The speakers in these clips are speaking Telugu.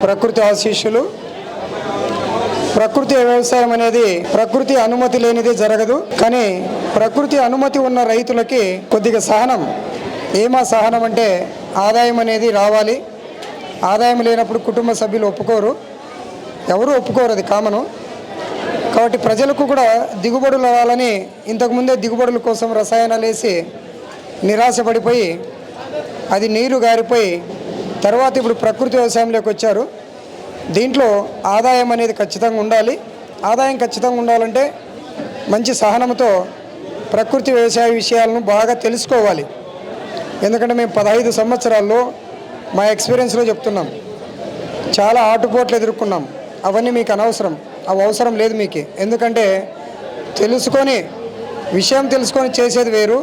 ప్రకృతి ఆశీస్సులు. ప్రకృతి వ్యవసాయం అనేది ప్రకృతి అనుమతి లేనిది జరగదు. కానీ ప్రకృతి అనుమతి ఉన్న రైతులకి కొద్దిగా సహనం. ఏమా సహనం అంటే ఆదాయం అనేది రావాలి. ఆదాయం లేనప్పుడు కుటుంబ సభ్యులు ఒప్పుకోరు, ఎవరు ఒప్పుకోరు, అది కామను. కాబట్టి ప్రజలకు కూడా దిగుబడులు రావాలని ఇంతకుముందే దిగుబడుల కోసం రసాయనాలు వేసి నిరాశపడిపోయి అది నీరు గారిపోయి తర్వాత ఇప్పుడు ప్రకృతి వ్యవసాయంలోకి వచ్చారు. దీంట్లో ఆదాయం అనేది ఖచ్చితంగా ఉండాలి. ఆదాయం ఖచ్చితంగా ఉండాలంటే మంచి సహనంతో ప్రకృతి వ్యవసాయ విషయాలను బాగా తెలుసుకోవాలి. ఎందుకంటే మేము 15 సంవత్సరాల్లో మా ఎక్స్పీరియన్స్లో చెప్తున్నాం, చాలా ఆటుపోట్లు ఎదుర్కొన్నాం. అవన్నీ మీకు అనవసరం, అవి అవసరం లేదు మీకు. ఎందుకంటే విషయం తెలుసుకొని చేసేది వేరు,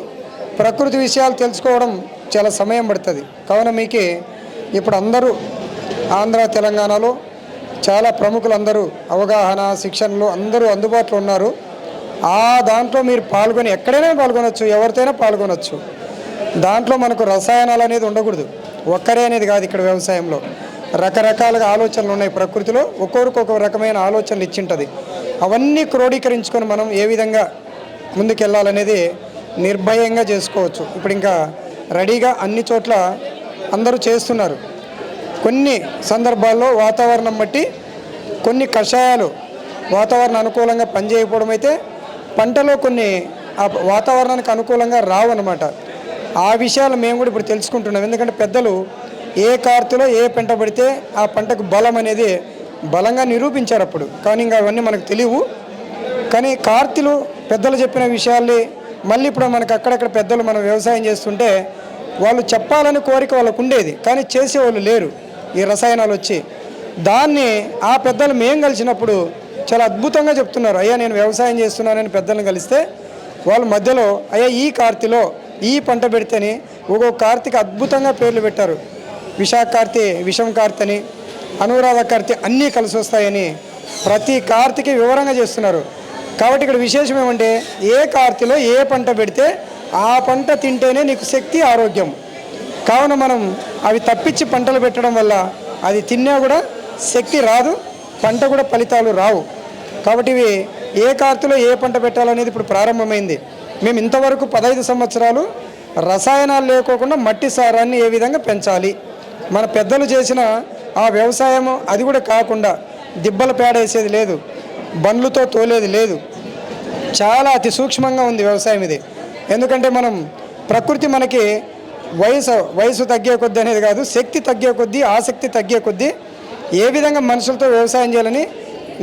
ప్రకృతి విషయాలు తెలుసుకోవడం చాలా సమయం పడుతుంది. కావున మీకు ఇప్పుడు అందరూ ఆంధ్ర తెలంగాణలో చాలా ప్రముఖులందరూ అవగాహన శిక్షణలో అందరూ అందుబాటులో ఉన్నారు. దాంట్లో మీరు పాల్గొని ఎక్కడైనా పాల్గొనవచ్చు, ఎవరితోనైనా పాల్గొనవచ్చు. దాంట్లో మనకు రసాయనాలు అనేది ఉండకూడదు. ఒక్కరే అనేది కాదు. ఇక్కడ వ్యవసాయంలో రకరకాలుగా ఆలోచనలు ఉన్నాయి. ప్రకృతిలో ఒక్కొక్కరికి ఒక్కొక్క రకమైన ఆలోచనలు ఇచ్చింటుంది. అవన్నీ క్రోడీకరించుకొని మనం ఏ విధంగా ముందుకెళ్ళాలనేది నిర్భయంగా చేసుకోవచ్చు. ఇప్పుడు ఇంకా రెడీగా అన్ని చోట్ల అందరూ చేస్తున్నారు. కొన్ని సందర్భాల్లో వాతావరణం బట్టి కొన్ని కషాయాలు వాతావరణ అనుకూలంగా పనిచేయకపోవడం అయితే పంటలో కొన్ని వాతావరణానికి అనుకూలంగా రావు అన్నమాట. ఆ విషయాలు మేము కూడా ఇప్పుడు తెలుసుకుంటున్నాం. ఎందుకంటే పెద్దలు ఏ కార్తెలో ఏ పంట పడితే ఆ పంటకు బలం అనేది బలంగా నిరూపించారు అప్పుడు. కానీ ఇంకా అవన్నీ మనకు తెలియవు. కానీ కార్తెలు పెద్దలు చెప్పిన విషయాల్ని మళ్ళీ ఇప్పుడు మనకు అక్కడక్కడ పెద్దలు మనం వ్యవసాయం చేస్తుంటే వాళ్ళు చెప్పాలని కోరిక వాళ్ళకు ఉండేది, కానీ చేసేవాళ్ళు లేరు. ఈ రసాయనాలు వచ్చి దాన్ని ఆ పెద్దలు మేము కలిసినప్పుడు చాలా అద్భుతంగా చెప్తున్నారు. అయ్యా నేను వ్యవసాయం చేస్తున్నానని పెద్దలను కలిస్తే వాళ్ళు మధ్యలో అయ్యా ఈ కార్తెలో ఈ పంట పెడితేని ఒక్కొక్క కార్తెకి అద్భుతంగా పేర్లు పెట్టారు. విశాఖ కార్తె, విషం కార్తె అని, అనురాధ కార్తె అన్నీ కలిసి వస్తాయని ప్రతి కార్తెకి వివరంగా చేస్తున్నారు. కాబట్టి ఇక్కడ విశేషం ఏమంటే ఏ కార్తెలో ఏ పంట పెడితే ఆ పంట తింటేనే నీకు శక్తి, ఆరోగ్యం. కావున మనం అవి తప్పించి పంటలు పెట్టడం వల్ల అది తిన్నా కూడా శక్తి రాదు, పంట కూడా ఫలితాలు రావు. కాబట్టి ఇవి ఏ కార్తెలో ఏ పంట పెట్టాలనేది ఇప్పుడు ప్రారంభమైంది. మేము ఇంతవరకు 15 సంవత్సరాలు రసాయనాలు లేకోకుండా మట్టి సారాన్ని ఏ విధంగా పెంచాలి, మన పెద్దలు చేసిన ఆ వ్యవసాయము అది కూడా కాకుండా దిబ్బల పేడ వేసేది లేదు, బండ్లతో తోలేది లేదు. చాలా సూక్ష్మంగా ఉంది వ్యవసాయం ఇది. ఎందుకంటే మనం ప్రకృతి మనకి వయసు తగ్గే కొద్దీ అనేది కాదు, శక్తి తగ్గే కొద్దీ, ఆసక్తి తగ్గే కొద్దీ ఏ విధంగా మనుషులతో వ్యవసాయం చేయాలని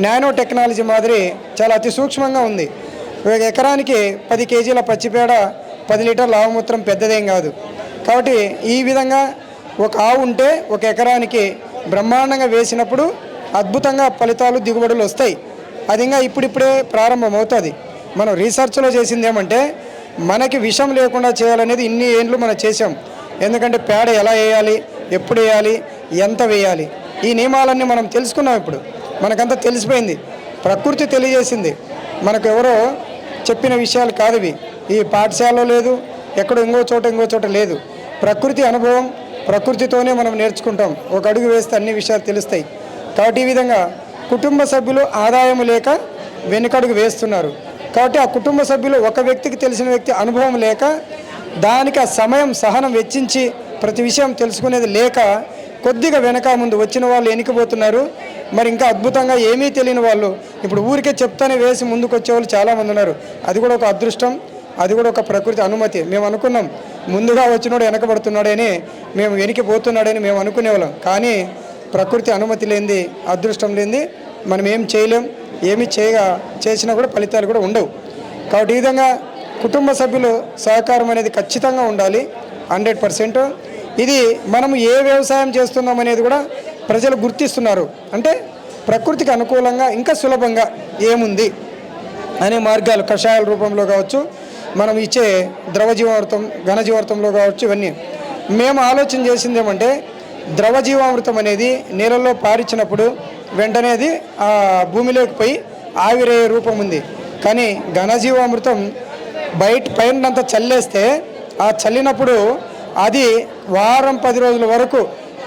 నానో టెక్నాలజీ మాదిరి చాలా సూక్ష్మంగా ఉంది. ఎకరానికి 10 కేజీల పచ్చిపేడ, 10 లీటర్ల ఆవుమూత్రం పెద్దదేం కాదు. కాబట్టి ఈ విధంగా ఒక ఆవు ఉంటే ఒక ఎకరానికి బ్రహ్మాండంగా వేసినప్పుడు అద్భుతంగా ఫలితాలు, దిగుబడులు వస్తాయి. అది ఇంకా ఇప్పుడిప్పుడే ప్రారంభమవుతుంది. మనం రీసెర్చ్లో చేసింది ఏమంటే మనకి విషం లేకుండా చేయాలనేది ఇన్ని ఏండ్లు మనం చేసాం. ఎందుకంటే పేడ ఎలా వేయాలి, ఎప్పుడు వేయాలి, ఎంత వేయాలి, ఈ నియమాలన్నీ మనం తెలుసుకున్నాం. ఇప్పుడు మనకంతా తెలిసిపోయింది, ప్రకృతి తెలియజేసింది. మనకు ఎవరో చెప్పిన విషయాలు కాదు ఇవి. ఈ పాఠశాలలో లేదు, ఎక్కడో ఇంకో చోట లేదు. ప్రకృతి అనుభవం, ప్రకృతితోనే మనం నేర్చుకుంటాం. ఒక అడుగు వేస్తే అన్ని విషయాలు తెలుస్తాయి. కాబట్టి ఈ విధంగా కుటుంబ సభ్యులు ఆదాయం లేక వెనుకడుగు వేస్తున్నారు. కాబట్టి ఆ కుటుంబ సభ్యులు ఒక వ్యక్తికి తెలిసిన వ్యక్తి అనుభవం లేక దానికి ఆ సమయం సహనం వెచ్చించి ప్రతి విషయం తెలుసుకునేది లేక కొద్దిగా వెనక ముందు వచ్చిన వాళ్ళు ఎనికిపోతున్నారు. మరి ఇంకా అద్భుతంగా ఏమీ తెలియని వాళ్ళు ఇప్పుడు ఊరికే చెప్తానే వేసి ముందుకు వచ్చేవాళ్ళు చాలామంది ఉన్నారు. అది కూడా ఒక అదృష్టం, అది కూడా ఒక ప్రకృతి అనుమతి. మేము అనుకున్నాం ముందుగా వచ్చినోడు వెనకబడుతున్నాడని, మేము వెనికిపోతున్నాడని మేము అనుకునేవాళ్ళం. కానీ ప్రకృతి అనుమతి లేనిది, అదృష్టం లేనిది మనం ఏం చేయలేం. ఏమి చేసినా కూడా ఫలితాలు కూడా ఉండవు. కాబట్టి ఈ విధంగా కుటుంబ సభ్యులు సహకారం అనేది ఖచ్చితంగా ఉండాలి, 100%. ఇది మనం ఏ వ్యవసాయం చేస్తున్నాం అనేది కూడా ప్రజలు గుర్తిస్తున్నారు. అంటే ప్రకృతికి అనుకూలంగా ఇంకా సులభంగా ఏముంది అనే మార్గాలు కషాయాల రూపంలో కావచ్చు, మనం ఇచ్చే ద్రవజీవామృతం, ఘనజీవామృతంలో కావచ్చు, ఇవన్నీ మేము ఆలోచన చేసింది ఏమంటే ద్రవజీవామృతం అనేది నీళ్ళల్లో పారించినప్పుడు వెంటనే అది ఆ భూమిలోకి పోయి ఆవిరయ్యే రూపం ఉంది. కానీ ఘనజీవామృతం పైనంతా చల్లేస్తే ఆ చల్లినప్పుడు అది వారం 10 రోజుల వరకు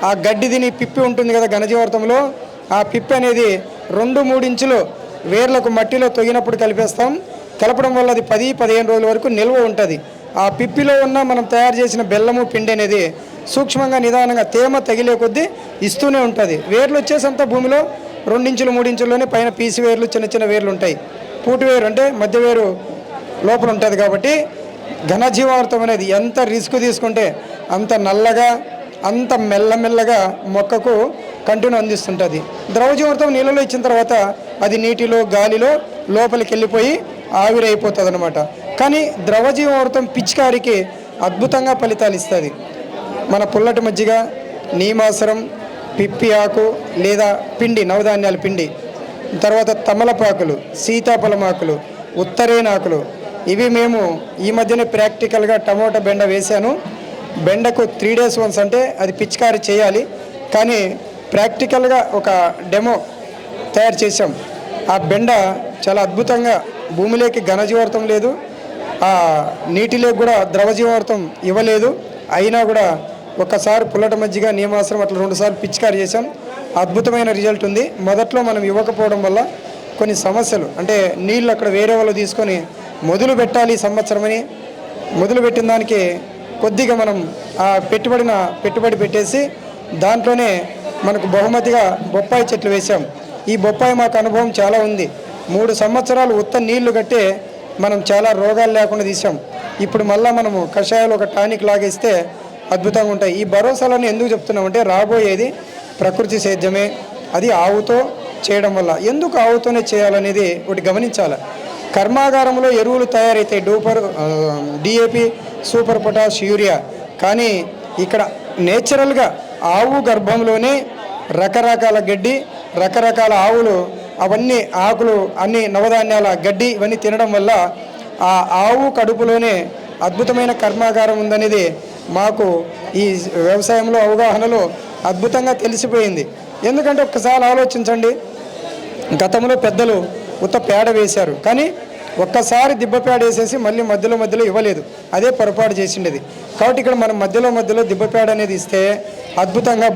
ఆ గడ్డి తిని పిప్పి ఉంటుంది కదా ఘనజీవామృతంలో, ఆ పిప్పి అనేది 2-3 ఇంచులు వేర్లకు మట్టిలో తొగినప్పుడు కలిపేస్తాం. కలపడం వల్ల అది 10-15 రోజుల వరకు నిల్వ ఉంటుంది. ఆ పిప్పిలో ఉన్న మనం తయారు చేసిన బెల్లము పిండి అనేది సూక్ష్మంగా నిదానంగా తేమ తగిలే కొద్దీ ఇస్తూనే ఉంటుంది. వేర్లు వచ్చేసంతా భూమిలో 2 ఇంచులు 3 ఇంచుల్లోనే పైన పీసి వేర్లు చిన్న చిన్న వేర్లు ఉంటాయి. పూటి వేరు అంటే మధ్య వేరు లోపల ఉంటుంది. కాబట్టి ఘనజీవామృతం అనేది ఎంత రిస్క్ తీసుకుంటే అంత నల్లగా అంత మెల్లమెల్లగా మొక్కకు కంటిన్యూ అందిస్తుంటుంది. ద్రవజీవామృతం నీళ్ళలో ఇచ్చిన తర్వాత అది నీటిలో గాలిలో లోపలికి వెళ్ళిపోయి ఆవిరైపోతుంది అనమాట. కానీ ద్రవజీవామృతం పిచికారికి అద్భుతంగా ఫలితాలు ఇస్తుంది. మన పుల్లటి మజ్జిగ, నీమాసరం, పిప్పి ఆకు లేదా పిండి, నవధాన్యాల పిండి, తర్వాత తమలపాకులు, సీతాఫలమాకులు, ఉత్తరేనాకులు, ఇవి మేము ఈ మధ్యనే ప్రాక్టికల్గా టమోటా బెండ వేశాను. బెండకు 3 days వన్స్ అంటే అది పిచికారి చేయాలి. కానీ ప్రాక్టికల్గా ఒక డెమో తయారు చేసాం. ఆ బెండ చాలా అద్భుతంగా భూమిలోకి ఘనజీవామృతం లేదు, ఆ నీటిలోకి కూడా ద్రవజీవామృతం ఇవ్వలేదు. అయినా కూడా ఒక్కసారి పుల్లట మజ్జిగ, నీమాసనం అట్లా 2 సార్లు పిచికారి చేసాం. అద్భుతమైన రిజల్ట్ ఉంది. మొదట్లో మనం ఇవ్వకపోవడం వల్ల కొన్ని సమస్యలు, అంటే నీళ్ళు అక్కడ వేరే వాళ్ళు తీసుకొని మొదలు పెట్టాలి సంవత్సరమని, మొదలు పెట్టిన దానికి కొద్దిగా మనం ఆ పెట్టుబడి పెట్టేసి దాంట్లోనే మనకు బహుమతిగా బొప్పాయి చెట్లు వేసాం. ఈ బొప్పాయి మాకు అనుభవం చాలా ఉంది. 3 సంవత్సరాలు ఉత్త నీళ్లు కట్టే మనం చాలా రోగాలు లేకుండా తీసాం. ఇప్పుడు మళ్ళీ మనము కషాయాలు ఒక టానిక్ లాగేస్తే అద్భుతంగా ఉంటాయి. ఈ భరోసాలను ఎందుకు చెప్తున్నామంటే రాబోయేది ప్రకృతి సేద్యమే, అది ఆవుతో చేయడం వల్ల. ఎందుకు ఆవుతోనే చేయాలనేది ఒకటి గమనించాలి. కర్మాగారంలో ఎరువులు తయారైతాయి, డిఏపి, సూపర్ పొటాష్, యూరియా. కానీ ఇక్కడ నేచురల్గా ఆవు గర్భంలోనే రకరకాల గడ్డి, రకరకాల ఆవులు, అవన్నీ ఆకులు, అన్ని నవధాన్యాల గడ్డి, ఇవన్నీ తినడం వల్ల ఆ ఆవు కడుపులోనే అద్భుతమైన కర్మాగారం ఉందనేది మాకు ఈ వ్యవసాయంలో అవగాహనలో అద్భుతంగా తెలిసిపోయింది. ఎందుకంటే ఒక్కసారి ఆలోచించండి, గతంలో పెద్దలు ఉత్త పేడ వేశారు, కానీ ఒక్కసారి దిబ్బ పేడ వేసేసి మళ్ళీ మధ్యలో ఇవ్వలేదు. అదే పొరపాటు చేసిండేది. కాబట్టి ఇక్కడ మనం మధ్యలో దిబ్బ పేడ అనేది ఇస్తే అద్భుతంగా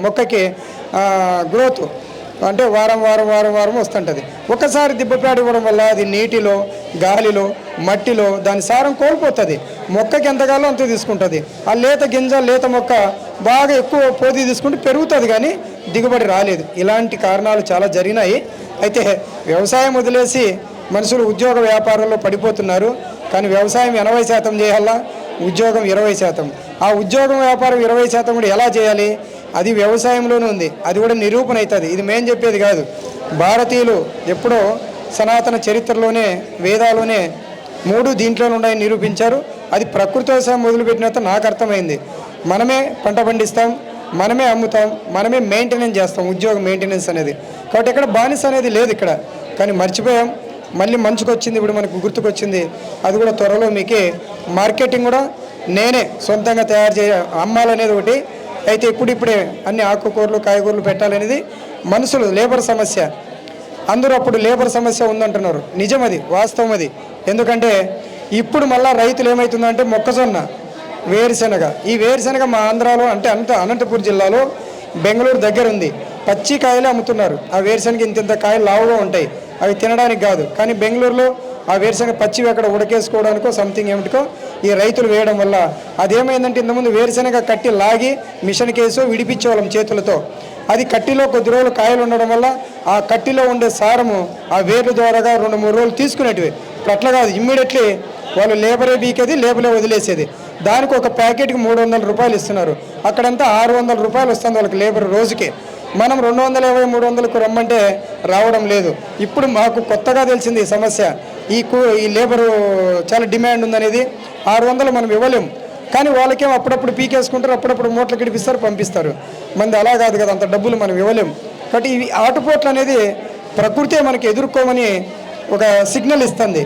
మొక్కకి గ్రోత్ అంటే వారం వస్తుంటుంది. ఒకసారి దిబ్బ పేడ ఇవ్వడం వల్ల అది నీటిలో, గాలిలో, మట్టిలో దాని సారం కోల్పోతుంది. మొక్కకి ఎంత కావాలో అంత తీసుకుంటుంది. ఆ లేత గింజ, లేత మొక్క బాగా ఎక్కువ పోది తీసుకుంటే పెరుగుతుంది, కానీ దిగుబడి రాలేదు. ఇలాంటి కారణాలు చాలా జరిగినాయి. అయితే వ్యవసాయం వదిలేసి మనుషులు ఉద్యోగ వ్యాపారంలో పడిపోతున్నారు. కానీ వ్యవసాయం 80% చేయాలా, ఉద్యోగం 20%. ఆ ఉద్యోగం వ్యాపారం 20% కూడా ఎలా చేయాలి, అది వ్యవసాయంలోనే ఉంది. అది కూడా నిరూపణ అవుతుంది. ఇది మేము చెప్పేది కాదు. భారతీయులు ఎప్పుడో సనాతన చరిత్రలోనే, వేదాలోనే 3 దీంట్లోనే ఉన్నాయని నిరూపించారు. అది ప్రకృతి వ్యవసాయం మొదలుపెట్టినంత నాకు అర్థమైంది. మనమే పంట పండిస్తాం, మనమే అమ్ముతాం, మనమే మెయింటెనెన్స్ చేస్తాం, ఉద్యోగం మెయింటెనెన్స్ అనేది. కాబట్టి ఇక్కడ బానిస అనేది లేదు ఇక్కడ. కానీ మర్చిపోయాం. మళ్ళీ మంచుకొచ్చింది, ఇప్పుడు మనకు గుర్తుకొచ్చింది. అది కూడా త్వరలో మీకు మార్కెటింగ్ కూడా నేనే సొంతంగా తయారు అమ్మాలనేది ఒకటి. అయితే ఇప్పుడే అన్ని ఆకుకూరలు, కాయగూరలు పెట్టాలనేది మనుషులు లేబర్ సమస్య. అందరూ అప్పుడు లేబర్ సమస్య ఉందంటున్నారు. నిజం, అది వాస్తవం. అది ఎందుకంటే ఇప్పుడు మళ్ళీ రైతులు ఏమవుతుందంటే మొక్కజొన్న, వేరుశెనగ. ఈ వేరుశెనగ మా ఆంధ్రాలో అంటే అనంతపురం జిల్లాలో బెంగళూరు దగ్గర ఉంది. పచ్చి కాయలే అమ్ముతున్నారు. ఆ వేరుశెనగ ఇంత కాయలు లావుగా ఉంటాయి, అవి తినడానికి కాదు. కానీ బెంగళూరులో ఆ వేరుశెనగ పచ్చివి అక్కడ ఉడకేసుకోవడానికో సంథింగ్ ఏమిటికో ఈ రైతులు వేయడం వల్ల అదేమైందంటే ఇంతకుముందు వేరుశెనగ కట్టి లాగి మిషన్ కేసు విడిపించేవాళ్ళం చేతులతో. అది కట్టిలో కొద్ది రోజులు కాయలు ఉండడం వల్ల ఆ కట్టిలో ఉండే సారము ఆ వేర్ల ద్వారాగా 2-3 రోజులు తీసుకునేటివి. ఇప్పుడు అట్లా కాదు, ఇమ్మీడియట్లీ వాళ్ళు లేబరే బీకేది, లేబరే వదిలేసేది. దానికి ఒక ప్యాకెట్కి 300 రూపాయలు ఇస్తున్నారు. అక్కడంతా 600 రూపాయలు వస్తుంది వాళ్ళకి లేబర్ రోజుకి. మనం 250-300కు రమ్మంటే రావడం లేదు. ఇప్పుడు మాకు కొత్తగా తెలిసింది ఈ సమస్య. ఈ లేబరు చాలా డిమాండ్ ఉందనేది. 600 మనం ఇవ్వలేము. కానీ వాళ్ళకేమో అప్పుడప్పుడు పీకేసుకుంటారు, అప్పుడప్పుడు మూటలు గిడిపిస్తారు, పంపిస్తారు. మంది అలా కాదు కదా, అంత డబ్బులు మనం ఇవ్వలేము. కాబట్టి ఇవి ఆటుపోట్లు అనేది ప్రకృతే మనకి ఎదుర్కోమని ఒక సిగ్నల్ ఇస్తుంది.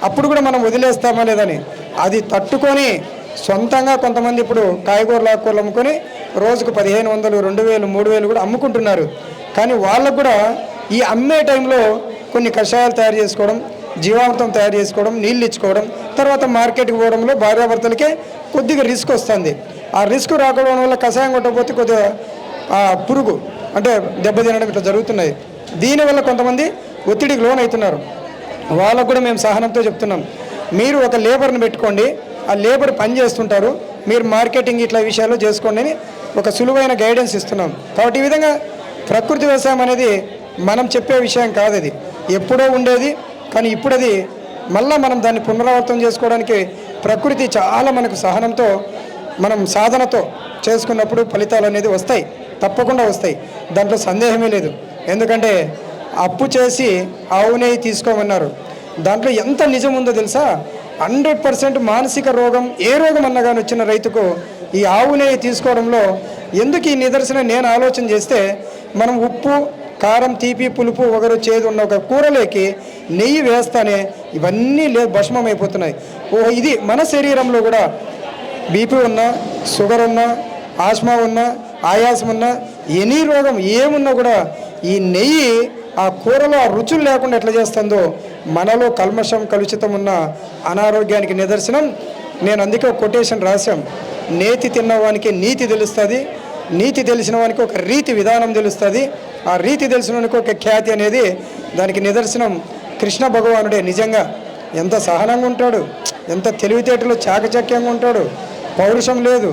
అప్పుడు కూడా మనం వదిలేస్తామా లేదని అది తట్టుకొని సొంతంగా కొంతమంది ఇప్పుడు కాయగూరలు, ఆకుకూరలు అమ్ముకొని రోజుకు 1500, 2000, 3000 కూడా అమ్ముకుంటున్నారు. కానీ వాళ్ళకు కూడా ఈ అమ్మే టైంలో కొన్ని కషాయాలు తయారు చేసుకోవడం, జీవామృతం తయారు చేసుకోవడం, నీళ్ళు ఇచ్చుకోవడం, తర్వాత మార్కెట్కి పోవడంలో భార్యాభర్తలకే కొద్దిగా రిస్క్ వస్తుంది. ఆ రిస్క్ రాకపోవడం వల్ల కషాయం కొట్టకపోతే కొద్దిగా పురుగు అంటే దెబ్బతినడం ఇట్లా జరుగుతున్నాయి. దీనివల్ల కొంతమంది ఒత్తిడికి లోన్ అవుతున్నారు. వాళ్ళకు కూడా మేము సహనంతో చెప్తున్నాం, మీరు ఒక లేబర్ని పెట్టుకోండి, ఆ లేబర్ పని చేస్తుంటారు, మీరు మార్కెటింగ్ ఇట్లా విషయాలు చేసుకోండి అని ఒక సులువైన గైడెన్స్ ఇస్తున్నాం. కాబట్టి ఈ విధంగా ప్రకృతి వ్యవసాయం అనేది మనం చెప్పే విషయం కాదు, అది ఎప్పుడో ఉండేది. కానీ ఇప్పుడు అది మళ్ళీ మనం దాన్ని పునరావృతం చేసుకోవడానికి ప్రకృతి చాలా మనకు సహనంతో మనం సాధనతో చేసుకున్నప్పుడు ఫలితాలు అనేది వస్తాయి, తప్పకుండా వస్తాయి, దాంట్లో సందేహమే లేదు. ఎందుకంటే అప్పు చేసి ఆవు నెయ్యి తీసుకోమన్నారు, దాంట్లో ఎంత నిజం ఉందో తెలుసా? 100% మానసిక రోగం ఏ రోగం అన్నా కానీ వచ్చిన రైతుకు ఈ ఆవు నెయ్యి తీసుకోవడంలో ఎందుకు ఈ నిదర్శనం నేను ఆలోచన చేస్తే, మనం ఉప్పు కారం తీపి పులుపు ఒకరు చేదు ఉన్న ఒక కూరలోకి నెయ్యి వేస్తానే ఇవన్నీ భస్మం అయిపోతున్నాయి. ఇది మన శరీరంలో కూడా బీపీ ఉన్నా, షుగర్ ఉన్నా, ఆస్మా ఉన్నా, ఆయాసం ఉన్నా, ఎనీ రోగం ఏమున్నా కూడా ఈ నెయ్యి ఆ కూరలో ఆ రుచులు లేకుండా ఎట్లా చేస్తుందో మనలో కల్మషం కలుషితం ఉన్న అనారోగ్యానికి నిదర్శనం. నేను అందుకే ఒక కొటేషన్ రాశాం, నేతి తిన్నవానికి నీతి తెలుస్తుంది, నీతి తెలిసిన వానికి ఒక రీతి విధానం తెలుస్తుంది, ఆ రీతి తెలిసిన వానికి ఒక ఖ్యాతి అనేది దానికి నిదర్శనం కృష్ణ భగవానుడే. నిజంగా ఎంత సహనంగా ఉంటాడు, ఎంత తెలివితేటలో చాకచక్యంగా ఉంటాడు, పౌరుషం లేదు,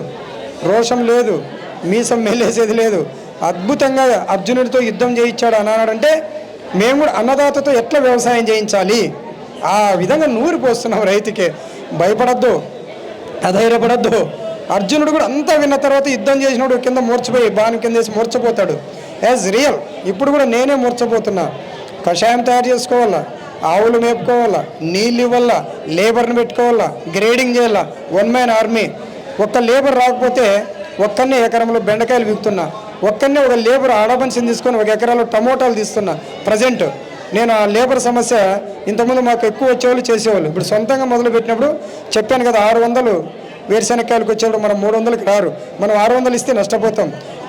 రోషం లేదు, మీసం మెల్లేసేది లేదు, అద్భుతంగా అర్జునుడితో యుద్ధం చేయించాడు అన్నాడంటే మేము కూడా అన్నదాతతో ఎట్లా వ్యవసాయం చేయించాలి ఆ విధంగా నూరి పోస్తున్నాం రైతుకే. భయపడద్దు, అధైర్యపడద్దు. అర్జునుడు కూడా అంతా విన్న తర్వాత యుద్ధం చేసినప్పుడు కింద మూర్చిపోయి బాణం కింద వేసి మూర్చపోతాడు. యాజ్ రియల్ ఇప్పుడు కూడా నేనే మూర్చపోతున్నా. కషాయం తయారు చేసుకోవాలా, ఆవులు మేపుకోవాలా, నీళ్ళు ఇవ్వాలా, లేబర్ని పెట్టుకోవాలా, గ్రేడింగ్ చేయాలా, 1 మ్యాన్ ఆర్మీ. ఒక్క లేబర్ రాకపోతే ఒక్కనే ఎకరంలో బెండకాయలు విగుతున్నా, ఒక్కనే ఒక లేబర్ ఆడపనిసిని తీసుకొని 1 ఎకరాలో టమోటాలు తీస్తున్నా. ప్రజెంట్ నేను ఆ లేబర్ సమస్య ఇంతకుముందు మాకు ఎక్కువ వచ్చేవాళ్ళు చేసేవాళ్ళు. ఇప్పుడు సొంతంగా మొదలు పెట్టినప్పుడు చెప్పాను కదా, 600 వేరుశెనక్కాయలకు వచ్చేవాడు మనం 300కి రారు, మనం 600 ఇస్తే నష్టపోతాం.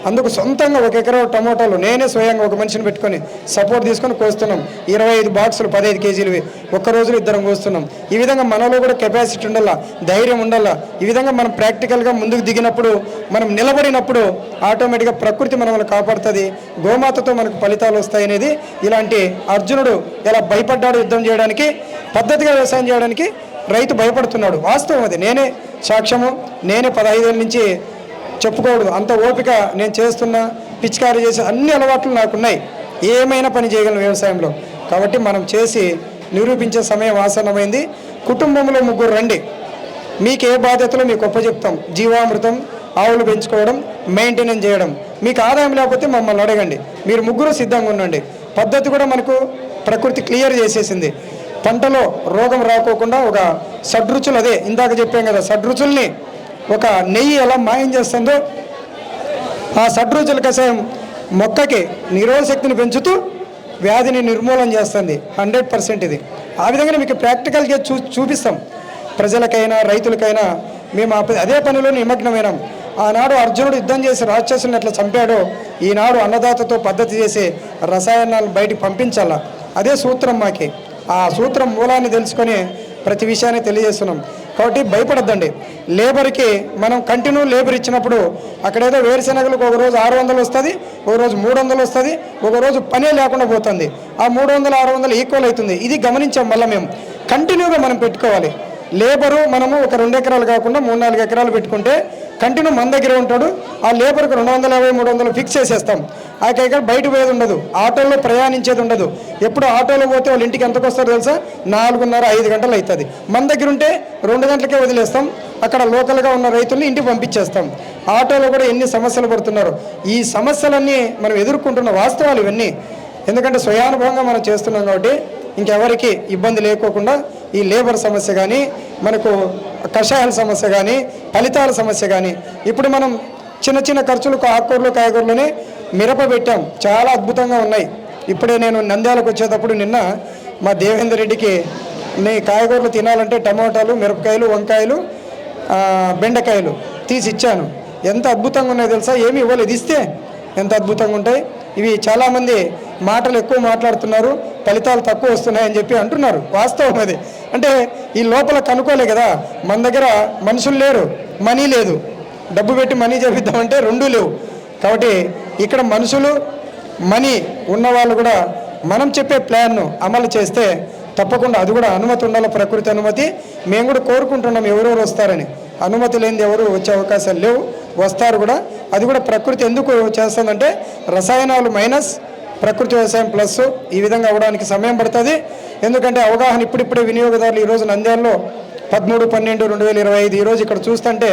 అందుకు సొంతంగా 1 ఎకరా టమోటాలు నేనే స్వయంగా ఒక మనిషిని పెట్టుకొని సపోర్ట్ తీసుకొని కోస్తున్నాం. 25 బాక్సులు 15 కేజీలు ఒక్క రోజులో ఇద్దరం కోస్తున్నాం. ఈ విధంగా మనలో కూడా కెపాసిటీ ఉండాలా, ధైర్యం ఉండాలా. ఈ విధంగా మనం ప్రాక్టికల్గా ముందుకు దిగినప్పుడు, మనం నిలబడినప్పుడు ఆటోమేటిక్గా ప్రకృతి మనల్ని కాపాడుతుంది, గోమాతతో మనకు ఫలితాలు వస్తాయి అనేది. ఇలాంటి అర్జునుడు ఎలా భయపడ్డాడు యుద్ధం చేయడానికి, పద్ధతిగా వ్యవసాయం చేయడానికి రైతు భయపడుతున్నాడు. వాస్తవం అది, నేనే సాక్ష్యము. నేనే 15 ఏళ్ళ నుంచి చెప్పుకోవద్దు, అంత ఓపిక నేను చేస్తున్నా, పిచికారీ చేసే అన్ని అలవాట్లు నాకున్నాయి, ఏమైనా పని చేయగలను వ్యవసాయంలో. కాబట్టి మనం చేసి నిరూపించే సమయం ఆసన్నమైంది. కుటుంబంలో 3 రండి, మీకు ఏ బాధ్యతలో మీకు చెప్తాం. జీవామృతం, ఆవులు పెంచుకోవడం, మెయింటెనెన్స్ చేయడం. మీకు ఆదాయం లేకపోతే మమ్మల్ని అడగండి, మీరు 3 సిద్ధంగా ఉండండి. పద్ధతి కూడా మనకు ప్రకృతి క్లియర్ చేసేసింది. పంటలో రోగం రాకోకుండా ఒక షడ్రుచులు, అదే ఇందాక చెప్పాం కదా, షడ్రుచుల్ని ఒక నెయ్యి ఎలా మాయం చేస్తుందో ఆ షడ్రుచుల కషాయం మొక్కకి నిరోధశక్తిని పెంచుతూ వ్యాధిని నిర్మూలన చేస్తుంది. 100% ఇది. ఆ విధంగా మీకు ప్రాక్టికల్గా చూపిస్తాం. ప్రజలకైనా రైతులకైనా మేము అదే పనిలో నిమగ్నమైనాం. ఆనాడు అర్జునుడు యుద్ధం చేసి రాక్షసులను ఎట్లా చంపాడో, ఈనాడు అన్నదాతతో పద్ధతి చేసి రసాయనాలు బయటికి పంపించాలా. అదే సూత్రం మాకి. ఆ సూత్రం మూలాన్ని తెలుసుకొని ప్రతి విషయాన్ని తెలియజేస్తున్నాం. కాబట్టి భయపడద్దండి. లేబర్కి మనం కంటిన్యూ లేబర్ ఇచ్చినప్పుడు అక్కడేదో వేరుశెనగలకు ఒక రోజు 600 వస్తుంది, ఒక రోజు 300 వస్తుంది, ఒక రోజు పనే లేకుండా పోతుంది. ఆ 300 600 ఈక్వల్ అవుతుంది. ఇది గమనించాం. మళ్ళీ మేము కంటిన్యూగా మనం పెట్టుకోవాలి. లేబరు మనము ఒక 2 ఎకరాలు కాకుండా 3-4 ఎకరాలు పెట్టుకుంటే కంటిన్యూ మన దగ్గరే ఉంటాడు. ఆ లేబర్కి 250-300 ఫిక్స్ చేసేస్తాం. ఆ ఎక్కడ బయట పోయేది ఉండదు, ఆటోలో ప్రయాణించేది ఉండదు. ఎప్పుడు ఆటోలో పోతే వాళ్ళ ఇంటికి ఎంతకు వస్తారో తెలుసా? 4:30-5 గంటలు అవుతుంది. మన దగ్గర ఉంటే 2 గంటలకే వదిలేస్తాం. అక్కడ లోకల్గా ఉన్న రైతుల్ని ఇంటికి పంపించేస్తాం. ఆటోలో కూడా ఎన్ని సమస్యలు పడుతున్నారు. ఈ సమస్యలన్నీ మనం ఎదుర్కొంటున్న వాస్తవాలు ఇవన్నీ. ఎందుకంటే స్వయానుభవంగా మనం చేస్తున్నాం కాబట్టి ఇంకెవరికి ఇబ్బంది లేకోకుండా ఈ లేబర్ సమస్య కానీ, మనకు కషాయాల సమస్య కానీ, ఫలితాల సమస్య కానీ, ఇప్పుడు మనం చిన్న చిన్న ఖర్చులకు ఆకుకూరలు కాయగూరలోనే మిరప పెట్టాం, చాలా అద్భుతంగా ఉన్నాయి. ఇప్పుడే నేను నంద్యాలకు వచ్చేటప్పుడు నిన్న మా దేవేందర్ రెడ్డికి నీ కాయగూరలు తినాలంటే టమాటాలు, మిరపకాయలు, వంకాయలు, బెండకాయలు తీసి ఇచ్చాను. ఎంత అద్భుతంగా ఉన్నాయో తెలుసా? ఏమి ఇవ్వలేదు, ఇస్తే ఎంత అద్భుతంగా ఉంటాయి. ఇవి చాలామంది మాటలు ఎక్కువ మాట్లాడుతున్నారు, ఫలితాలు తక్కువ వస్తున్నాయని చెప్పి అంటున్నారు. వాస్తవం అది. అంటే ఈ లోపల కనుక్కోలే కదా, మన దగ్గర మనుషులు లేరు, మనీ లేదు, డబ్బు పెట్టి మనీ చేపిద్దామంటే రెండూ లేవు. కాబట్టి ఇక్కడ మనుషులు మనీ ఉన్నవాళ్ళు కూడా మనం చెప్పే ప్లాన్ను అమలు చేస్తే తప్పకుండా అది కూడా అనుమతి ఉండాలి, ప్రకృతి అనుమతి. మేము కూడా కోరుకుంటున్నాం ఎవరెవరు వస్తారని. అనుమతి లేనిది ఎవరు వచ్చే అవకాశాలు లేవు, వస్తారు కూడా. అది కూడా ప్రకృతి ఎందుకు చేస్తుందంటే రసాయనాలు మైనస్, ప్రకృతి వ్యవసాయం ప్లస్, ఈ విధంగా అవ్వడానికి సమయం పడుతుంది. ఎందుకంటే అవగాహన ఇప్పుడిప్పుడే వినియోగదారులు ఈరోజు నంద్యాలలో 13/12/2025 ఈరోజు ఇక్కడ చూస్తుంటే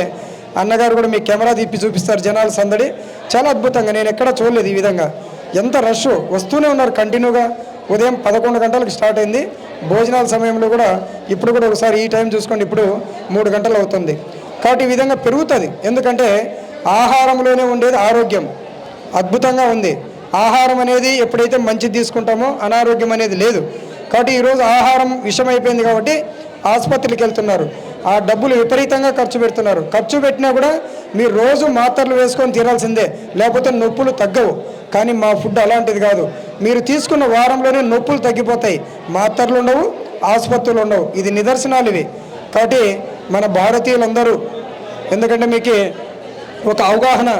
అన్నగారు కూడా మీ కెమెరా తిప్పి చూపిస్తారు, జనాలు సందడి చాలా అద్భుతంగా. నేను ఎక్కడ చూడలేదు ఈ విధంగా. ఎంత రష్ వస్తూనే ఉన్నారు కంటిన్యూగా. ఉదయం 11 గంటలకు స్టార్ట్ అయింది. భోజనాల సమయంలో కూడా ఇప్పుడు కూడా ఒకసారి ఈ టైం చూసుకోండి, ఇప్పుడు 3 గంటలు అవుతుంది. కాబట్టి ఈ విధంగా పెరుగుతుంది. ఎందుకంటే ఆహారంలోనే ఉండేది ఆరోగ్యం, అద్భుతంగా ఉంది. ఆహారం అనేది ఎప్పుడైతే మంచిది తీసుకుంటామో అనారోగ్యం అనేది లేదు. కాబట్టి ఈరోజు ఆహారం విషమైపోయింది కాబట్టి ఆసుపత్రికి వెళ్తున్నారు, ఆ డబ్బులు విపరీతంగా ఖర్చు పెడుతున్నారు. ఖర్చు పెట్టినా కూడా మీరు రోజు మాత్రలు వేసుకొని తీరాల్సిందే, లేకపోతే నొప్పులు తగ్గవు. కానీ మా ఫుడ్ అలాంటిది కాదు. మీరు తీసుకున్న వారంలోనే నొప్పులు తగ్గిపోతాయి, మాత్రలు ఉండవు, ఆసుపత్రులు ఉండవు. ఇది నిదర్శనాలు ఇవి. కాబట్టి మన భారతీయులందరూ, ఎందుకంటే మీకు ఒక అవగాహన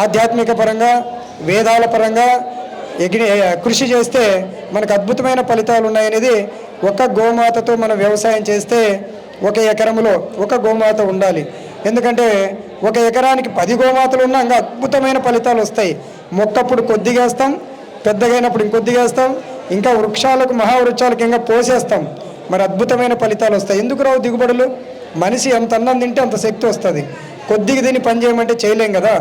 ఆధ్యాత్మిక పరంగా వేదాల పరంగా కృషి చేస్తే మనకు అద్భుతమైన ఫలితాలు ఉన్నాయనేది. ఒక గోమాతతో మనం వ్యవసాయం చేస్తే 1 ఎకరంలో 1 గోమాత ఉండాలి. ఎందుకంటే 1 ఎకరానికి 10 గోమాతలు ఉన్నా ఇంకా అద్భుతమైన ఫలితాలు వస్తాయి. మొక్కప్పుడు కొద్దిగా వేస్తాం, పెద్దగైనప్పుడు ఇంకొద్దిగా వేస్తాం, ఇంకా వృక్షాలకు మహావృక్షాలకు ఇంకా పోసేస్తాం, మరి అద్భుతమైన ఫలితాలు వస్తాయి. ఎందుకు రావు దిగుబడులు? మనిషి ఎంత అన్నం తింటే అంత శక్తి వస్తుంది. కొద్దిగా తిని పని చేయమంటే చేయలేం కదా.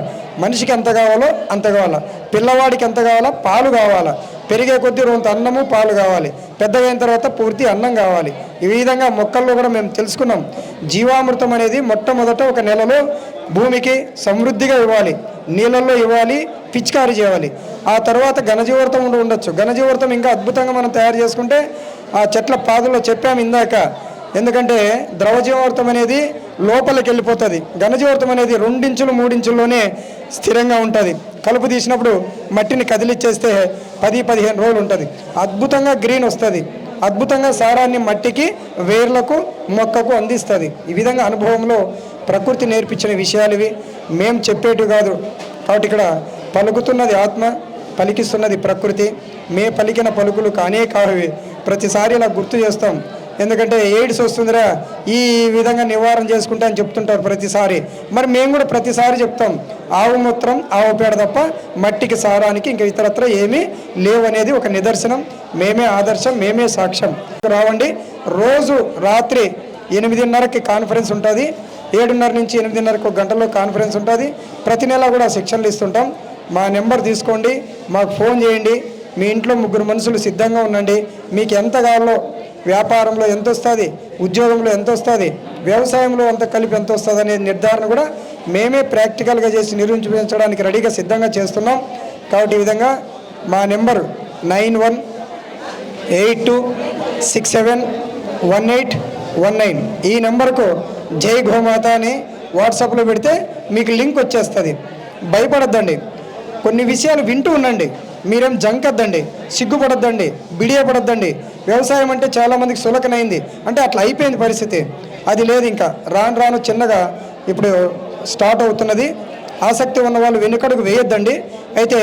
మనిషికి ఎంత కావాలో అంత కావాలా, పిల్లవాడికి ఎంత కావాలా, పాలు కావాలా, పెరిగే కొద్దీ రొంత అన్నము పాలు కావాలి, పెద్దగైన తర్వాత పూర్తి అన్నం కావాలి. ఈ విధంగా మొక్కల్లో కూడా మేము తెలుసుకున్నాం. జీవామృతం అనేది మొట్టమొదట 1 నెలలో భూమికి సమృద్ధిగా ఇవ్వాలి, నీళ్ళల్లో ఇవ్వాలి, పిచికారీ చేయాలి. ఆ తర్వాత ఘనజీవామృతం ఉండొచ్చు. ఘనజీవామృతం ఇంకా అద్భుతంగా మనం తయారు చేసుకుంటే ఆ చెట్ల పాదుల్లో చెప్పాము ఇందాక. ఎందుకంటే ద్రవజీవామృతం అనేది లోపలికి వెళ్ళిపోతుంది, ఘనజీవామృతం అనేది 2 ఇంచులు 3 ఇంచుల్లోనే స్థిరంగా ఉంటుంది. కలుపు తీసినప్పుడు మట్టిని కదిలిచ్చేస్తే 10-15 రోజులు ఉంటుంది. అద్భుతంగా గ్రీన్ వస్తుంది, అద్భుతంగా సారాన్ని మట్టికి, వేర్లకు, మొక్కకు అందిస్తుంది. ఈ విధంగా అనుభవంలో ప్రకృతి నేర్పించిన విషయాలు ఇవి, మేము చెప్పేటివి కాదు. కాబట్టి ఇక్కడ పలుకుతున్నది ఆత్మ, పలికిస్తున్నది ప్రకృతి. మే పలికిన పలుకులు కానే కావి. ప్రతిసారి ఇలా గుర్తు చేస్తాం. ఎందుకంటే ఎయిడ్స్ వస్తుందిరా, ఈ విధంగా నివారణ చేసుకుంటా అని చెప్తుంటారు ప్రతిసారి. మరి మేము కూడా ప్రతిసారి చెప్తాం, ఆవు మూత్రం ఆవు పేడ తప్ప మట్టికి సారానికి ఇంకా ఇతరత్ర ఏమీ లేవనేది ఒక నిదర్శనం. మేమే ఆదర్శం, మేమే సాక్ష్యం. రావండి. రోజు రాత్రి 8:30కి కాన్ఫరెన్స్ ఉంటుంది, 7:30 నుంచి 8:30 గంటల్లో కాన్ఫరెన్స్ ఉంటుంది. ప్రతి నెల కూడా శిక్షణలు ఇస్తుంటాం. మా నెంబర్ తీసుకోండి, మాకు ఫోన్ చేయండి. మీ ఇంట్లో 3 మనుషులు సిద్ధంగా ఉండండి. మీకు ఎంత కావాలో, వ్యాపారంలో ఎంత వస్తుంది, ఉద్యోగంలో ఎంత వస్తుంది, వ్యవసాయంలో ఎంత కలిపి ఎంత వస్తుంది అనే నిర్ధారణ కూడా మేమే ప్రాక్టికల్గా చేసి నిరూపించడానికి రెడీగా సిద్ధంగా చేస్తున్నాం. కాబట్టి ఈ విధంగా మా నెంబర్ 9182671819. ఈ నెంబర్కు జై గోమాత అని వాట్సాప్లో పెడితే మీకు లింక్ వచ్చేస్తుంది. భయపడద్దండి, కొన్ని విషయాలు వింటూ ఉండండి. మీరేం జంకద్దండి, సిగ్గుపడద్దండి, బిడియపడద్దండి. వ్యవసాయం అంటే చాలామందికి సులకనైంది, అంటే అట్లా అయిపోయింది పరిస్థితి. అది లేదు. ఇంకా రాను రాను చిన్నగా ఇప్పుడు స్టార్ట్ అవుతున్నది. ఆసక్తి ఉన్న వాళ్ళు వెనుకడుగు వేయొద్దండి. అయితే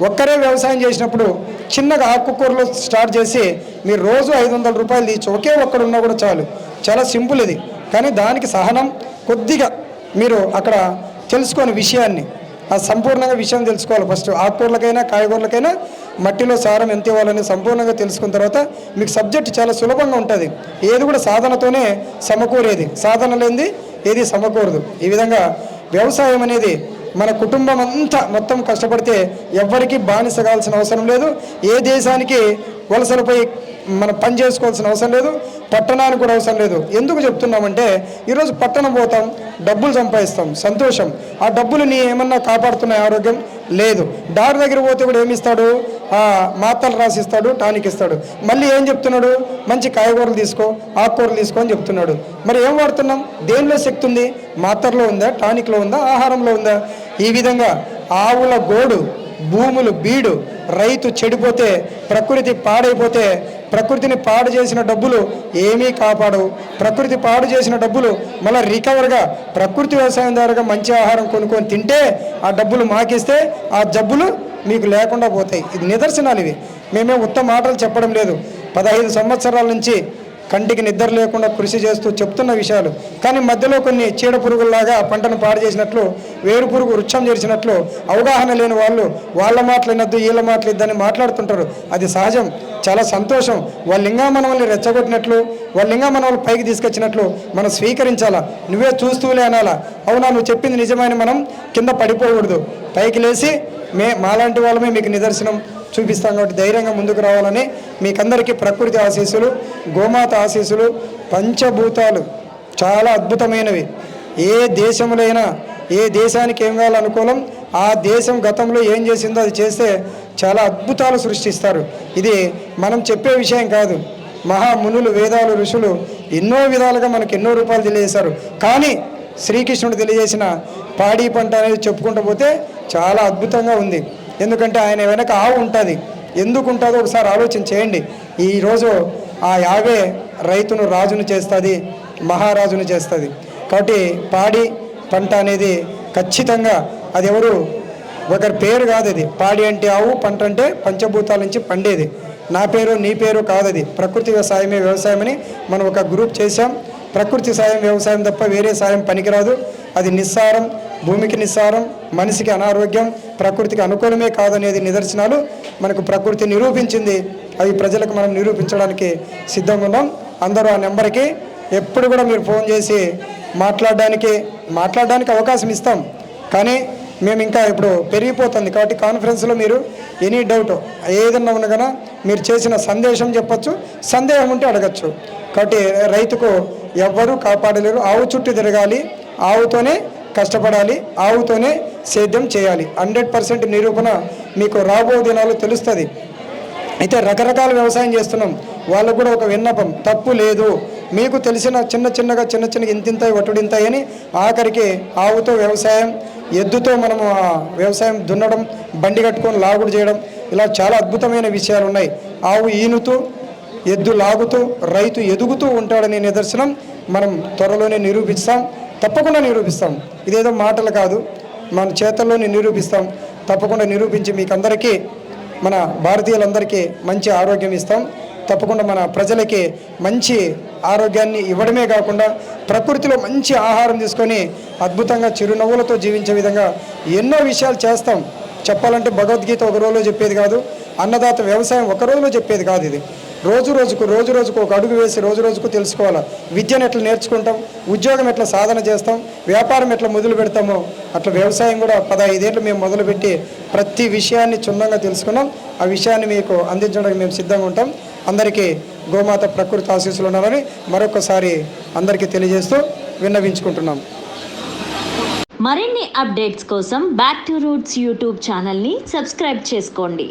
ఒక్కరే వ్యవసాయం చేసినప్పుడు చిన్నగా ఆకుకూరలు స్టార్ట్ చేసి మీరు రోజు 500 రూపాయలు తీయచ్చు. ఒకే ఒక్కడున్నా కూడా చాలు. చాలా సింపుల్ ఇది. కానీ దానికి సహనం కొద్దిగా మీరు అక్కడ తెలుసుకొని విషయాన్ని, ఆ సంపూర్ణంగా విషయం తెలుసుకోవాలి. ఫస్ట్ ఆకుకూరలకైనా కాయగూరలకైనా మట్టిలో సారం ఎంత ఇవ్వాలని సంపూర్ణంగా తెలుసుకున్న తర్వాత మీకు సబ్జెక్ట్ చాలా సులభంగా ఉంటుంది. ఏది కూడా సాధనతోనే సమకూరేది, సాధన లేనిది ఏది సమకూరదు. ఈ విధంగా వ్యవసాయం అనేది మన కుటుంబం అంతా మొత్తం కష్టపడితే ఎవ్వరికీ బానిస కావాల్సిన అవసరం లేదు. ఏ దేశానికి వలసలపై మనం పని చేసుకోవాల్సిన అవసరం లేదు, పట్టణానికి కూడా అవసరం లేదు. ఎందుకు చెప్తున్నామంటే ఈరోజు పట్టణం పోతాం, డబ్బులు సంపాదిస్తాం, సంతోషం. ఆ డబ్బులు నీ ఏమన్నా కాపాడుతున్నాయి? ఆరోగ్యం లేదు. డాక్టర్ దగ్గర పోతే కూడా ఏమిస్తాడు? మాత్రలు రాసిస్తాడు, టానిక్ ఇస్తాడు. మళ్ళీ ఏం చెప్తున్నాడు? మంచి కాయగూరలు తీసుకో, ఆకుకూరలు తీసుకో అని చెప్తున్నాడు. మరి ఏం వాడుతున్నాం? దేనిలో శక్తి ఉంది? మాత్రలో ఉందా, టానిక్లో ఉందా, ఆహారంలో ఉందా? ఈ విధంగా ఆవుల గోడు భూములు బీడు, రైతు చెడిపోతే, ప్రకృతి పాడైపోతే, ప్రకృతిని పాడు చేసిన డబ్బులు ఏమీ కాపాడవు. ప్రకృతి పాడు చేసిన డబ్బులు మళ్ళీ రికవర్గా ప్రకృతి వ్యవసాయం ద్వారా మంచి ఆహారం కొనుక్కొని తింటే ఆ డబ్బులు మాకిస్తే ఆ జబ్బులు మీకు లేకుండా పోతాయి. ఇది నిదర్శనాలు ఇవి. మేమే ఉత్తమ మాటలు చెప్పడం లేదు. 15 సంవత్సరాల నుంచి కంటికి నిద్ర లేకుండా కృషి చేస్తూ చెప్తున్న విషయాలు. కానీ మధ్యలో కొన్ని చీడ పురుగుల్లాగా పంటను పాడు చేసినట్లు, వేరు పురుగు వృక్షం చేసినట్లు అవగాహన లేని వాళ్ళు వాళ్ళ మాటలు వినొద్దు, వీళ్ళ మాటలు ఇద్దని మాట్లాడుతుంటారు. అది సహజం, చాలా సంతోషం. వాళ్ళు ఇంకా మనల్ని రెచ్చగొట్టినట్లు, వాళ్ళు ఇంకా మనల్ని పైకి తీసుకొచ్చినట్లు మనం స్వీకరించాలా. నువ్వే చూస్తూలే అనాలా. అవునా, నువ్వు చెప్పింది నిజమైన మనం కింద పడిపోకూడదు. పైకి లేచి మాలాంటి వాళ్ళమే మీకు నిదర్శనం చూపిస్తాం. కాబట్టి ధైర్యంగా ముందుకు రావాలని మీకందరికీ ప్రకృతి ఆశీస్సులు, గోమాత ఆశీస్సులు. పంచభూతాలు చాలా అద్భుతమైనవి. ఏ దేశంలో అయినా ఏ దేశానికి ఏం కావాలో అనుకూలం, ఆ దేశం గతంలో ఏం చేసిందో అది చేస్తే చాలా అద్భుతాలు సృష్టిస్తారు. ఇది మనం చెప్పే విషయం కాదు. మహామునులు, వేదాలు, ఋషులు ఎన్నో విధాలుగా మనకు ఎన్నో రూపాయలు తెలియజేశారు. కానీ శ్రీకృష్ణుడు తెలియజేసిన పాడి పంట అనేది చెప్పుకుంటూ పోతే చాలా అద్భుతంగా ఉంది. ఎందుకంటే ఆయన వెనక ఆవు ఉంటుంది. ఎందుకు ఉంటుందో ఒకసారి ఆలోచన చేయండి. ఈరోజు ఆ యావే రైతును రాజును చేస్తుంది, మహారాజును చేస్తుంది. కాబట్టి పాడి పంట అనేది ఖచ్చితంగా అది ఎవరు ఒకరి పేరు కాదు. అది పాడి అంటే ఆవు, పంట అంటే పంచభూతాల నుంచి పండేది. నా పేరు నీ పేరు కాదు. అది ప్రకృతి వ్యవసాయమే వ్యవసాయం అని మనం ఒక గ్రూప్ చేశాం. ప్రకృతి సాయం వ్యవసాయం తప్ప వేరే సాయం పనికిరాదు. అది నిస్సారం, భూమికి నిస్సారం, మనిషికి అనారోగ్యం, ప్రకృతికి అనుకూలమే కాదనేది నిదర్శనాలు మనకు ప్రకృతి నిరూపించింది. అవి ప్రజలకు మనం నిరూపించడానికి సిద్ధంగా ఉన్నాం. అందరూ ఆ నెంబర్కి ఎప్పుడు కూడా మీరు ఫోన్ చేసి మాట్లాడడానికి అవకాశం ఇస్తాం. కానీ మేము ఇంకా ఇప్పుడు పెరిగిపోతుంది కాబట్టి కాన్ఫరెన్స్లో మీరు ఎనీ డౌట్ ఏదన్నా ఉండగానే మీరు చేసిన సందేశం చెప్పచ్చు, సందేహం ఉంటే అడగచ్చు. కాబట్టి రైతుకు ఎవ్వరూ కాపాడలేరు. ఆవు చుట్టూ తిరగాలి, ఆవుతోనే కష్టపడాలి, ఆవుతోనే సేద్యం చేయాలి. 100% నిరూపణ మీకు రాబో దినాలు తెలుస్తుంది. అయితే రకరకాల వ్యవసాయం చేస్తున్నాం. వాళ్ళకు కూడా ఒక విన్నపం, తప్పు లేదు. మీకు తెలిసిన చిన్నగా ఇంతింతాయి వటుడింతాయి అని ఆఖరికి ఆవుతో వ్యవసాయం, ఎద్దుతో మనము వ్యవసాయం దున్నడం, బండి కట్టుకొని లాగుడు చేయడం, ఇలా చాలా అద్భుతమైన విషయాలు ఉన్నాయి. ఆవు ఈనుతూ, ఎద్దు లాగుతూ, రైతు ఎదుగుతూ ఉంటాడనే నిదర్శనం మనం త్వరలోనే నిరూపిస్తాం. తప్పకుండా నిరూపిస్తాం. ఇదేదో మాటలు కాదు, మన చేతల్లోనే నిరూపిస్తాం. తప్పకుండా నిరూపించి మీకు అందరికీ, మన భారతీయులందరికీ మంచి ఆరోగ్యం ఇస్తాం. తప్పకుండా మన ప్రజలకి మంచి ఆరోగ్యాన్ని ఇవ్వడమే కాకుండా ప్రకృతిలో మంచి ఆహారం తీసుకొని అద్భుతంగా చిరునవ్వులతో జీవించే విధంగా ఎన్నో విషయాలు చేస్తాం. చెప్పాలంటే భగవద్గీత ఒక రోజులో చెప్పేది కాదు, అన్నదాత వ్యవసాయం ఒక రోజులో చెప్పేది కాదు. ఇది రోజు రోజుకు ఒక అడుగు వేసి రోజుకు తెలుసుకోవాలి. విద్యను ఎట్లా నేర్చుకుంటాం, ఉద్యోగం ఎట్లా సాధన చేస్తాం, వ్యాపారం ఎట్లా మొదలు పెడతామో అట్లా వ్యవసాయం కూడా 15 ఏళ్ళు మేము మొదలుపెట్టి ప్రతి విషయాన్ని క్షుణ్ణంగా తెలుసుకున్నాం. ఆ విషయాన్ని మీకు అందించడానికి మేము సిద్ధంగా ఉంటాం. అందరికీ గోమాత ప్రకృతి ఆశీస్సులు ఉన్నారని మరొకసారి అందరికీ తెలియజేస్తూ విన్నవించుకుంటున్నాం. మరిన్ని అప్డేట్స్ కోసం బ్యాక్ టు రూట్స్ యూట్యూబ్ ఛానల్ని సబ్స్క్రైబ్ చేసుకోండి.